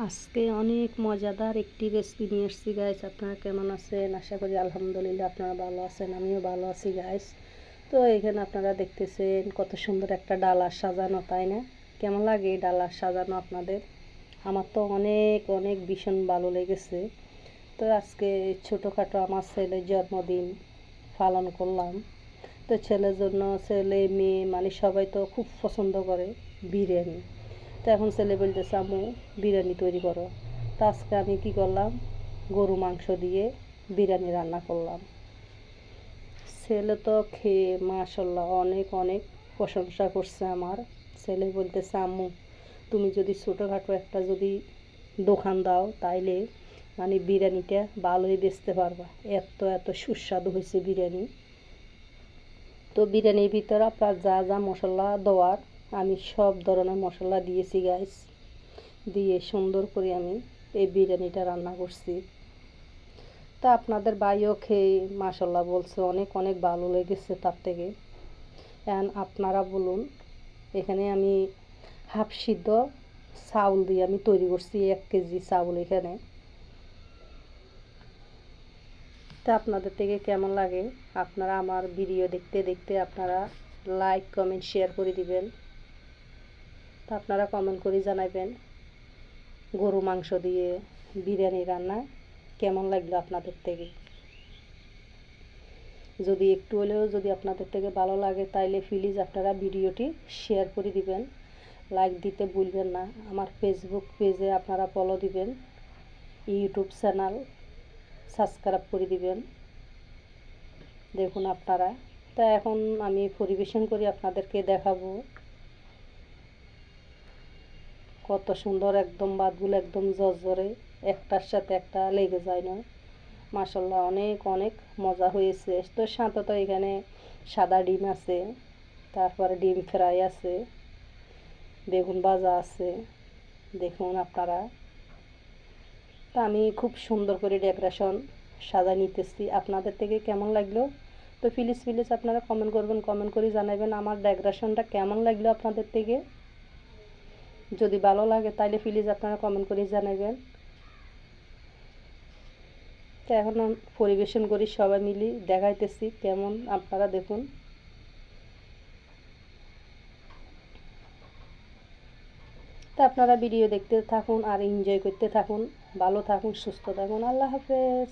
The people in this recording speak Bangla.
আজকে অনেক মজাদার একটি রেসিপি নিয়ে এসেছি গাইস। আপনারা কেমন আছেন? আশা করি আলহামদুলিল্লাহ আপনারা ভালো আছেন, আমিও ভালো আছি গাইস। তো এখানে আপনারা দেখতেছেন কত সুন্দর একটা ডালা সাজানো, তাই না? কেমন লাগে এই ডালা সাজানো আপনাদের? আমার তো অনেক অনেক ভীষণ ভালো লেগেছে। তো আজকে ছোটোখাটো আমার ছেলের জন্মদিন পালন করলাম। তো ছেলের জন্য, ছেলে মেয়ে মানে সবাই তো খুব পছন্দ করে বিরিয়ানি। তো এখন ছেলে বলতেছে আম্মু বিরিয়ানি তৈরি করো। তো আজকে আমি কী করলাম, গরু মাংস দিয়ে বিরিয়ানি রান্না করলাম। ছেলে তো খেয়ে মাশাল্লাহ অনেক অনেক প্রশংসা করছে আমার। ছেলে বলতেছে আম্মু তুমি যদি ছোটোখাটো একটা যদি দোকান দাও তাইলে মানে বিরিয়ানিটা ভালোই বেচতে পারবা, এত এত সুস্বাদু হয়েছে বিরিয়ানি। তো বিরিয়ানির ভিতরে আপনার যা যা মশলা দেওয়ার আমি সব ধরনের মশলা দিয়েছি গাইস, দিয়ে সুন্দর করে আমি এই বিরিয়ানিটা রান্না করছি। তা আপনাদের ভাইও খেয়ে মাশাল্লাহ বলছে অনেক অনেক ভালো লেগেছে তার থেকে। এখন আপনারা বলুন, এখানে আমি হাফ সিদ্ধ চাউল দিয়ে আমি তৈরি করছি 1 কেজি চাউল এখানে। তা আপনাদের থেকে কেমন লাগে? আপনারা আমার ভিডিও দেখতে দেখতে আপনারা লাইক কমেন্ট শেয়ার করে দিবেন। তা আপনারা কমেন্ট করে জানাবেন গরু মাংস দিয়ে বিরিয়ানি রান্না কেমন লাগলো আপনাদের থেকে। যদি একটু হলেও যদি আপনাদের থেকে ভালো লাগে তাইলে প্লিজ আপনারা ভিডিওটি শেয়ার করে দিবেন, লাইক দিতে ভুলবেন না। আমার ফেসবুক পেজে আপনারা ফলো দিবেন, ইউটিউব চ্যানেল সাবস্ক্রাইব করে দিবেন। দেখুন আপনারা। তা এখন আমি পরিবেশন করে আপনাদেরকে দেখাবো কত সুন্দর, একদম ভাতগুলো একদম জর্জরে, একটার সাথে একটা লেগে যায় না। মাশাল্লাহ অনেক অনেক মজা হয়েছে। তো সাথে তো এখানে সাদা ডিম আছে, তারপরে ডিম ফ্রাই আছে, বেগুন ভাজা আছে। দেখুন আপনারা। তা আমি খুব সুন্দর করে ডেকোরেশন সাজা নিতেছি। আপনাদের থেকে কেমন লাগলো? তো প্লিজ প্লিজ আপনারা কমেন্ট করবেন, কমেন্ট করে জানাবেন আমার ডেকোরেশনটা কেমন লাগলো আপনাদের থেকে। যদি ভালো লাগে তাহলে প্লিজ আপনারা কমেন্ট করে জানাবেন। তো এখন পরিবেশন করি, সবাই মিলে দেখাইতেছি কেমন, আপনারা দেখুন। তো আপনারা ভিডিও দেখতে থাকুন আর এনজয় করতে থাকুন। ভালো থাকুন, সুস্থ থাকুন। আল্লাহ হাফেজ।